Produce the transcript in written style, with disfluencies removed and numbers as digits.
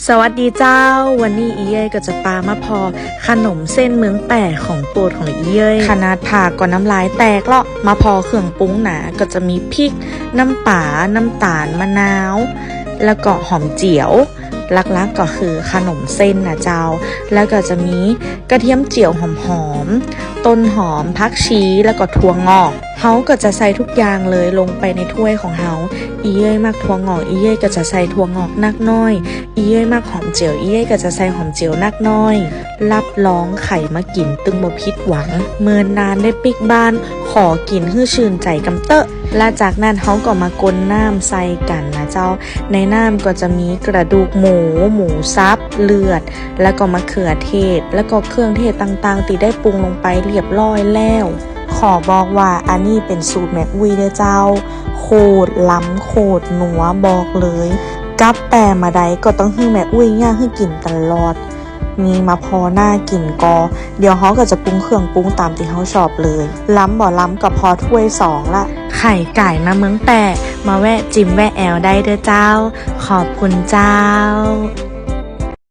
สวัสดีเจ้าวันนี้อีเย่ก็จะปามาพอขนมเส้นเมืองแปะของโปรดของอีเย่ขนาดผ่าก่อนน้ำลายแตกเลาะมาพอเครื่องปรุงหนาก็จะมีพริกน้ำปลาน้ำตาลมะนาวแล้วก็หอมเจียวลักๆก็คือขนมเส้นนะเจ้าแล้วก็จะมีกระเทียมเจียวหอมๆต้นหอมผักชีแล้วก็ถั่วงอกเฮาก็จะใส่ทุกอย่างเลยลงไปในถ้วยของเฮาอีเย่มักถั่วงอกอีเย่ก็จะใส่ถั่วงอกนักน้อยอีเย่มักหอมเจียวอีเย่ก็จะใส่หอมเจียวนักน้อยรับรองไข่มากินตึงบ่ผิดหวังเมินนานได้ปิกบ้านขอกินให้ชื่นใจกำเตอะและจากนั้นเฮาก็มากลน้ำใส่กันนะเจ้าในน้ำก็จะมีกระดูกหมูสับเลือดแล้วก็มะเขือเทศแล้วก็เครื่องเทศต่างๆที่ได้ปรุงลงไปเรียบร้อยแล้วขอบอกว่าอันนี้เป็นสูตรแม่อุ้ยเด้อเจ้าโคตรล้ำโคตรหนัวบอกเลยกับแปรมาใดก็ต้องให้แม่อุ้ยย่างให้กินตลอดมีมาพอหน้ากินก็เดี๋ยวเขาก็จะปรุงเครื่องปรุงตามที่เขาชอบเลยล้ำบ่ล้ำก็พอถ้วย2ละไข่ไก่มาเมืองแปะมาแวะจิ้มแวะแอลได้เด้อเจ้าขอบคุณเจ้า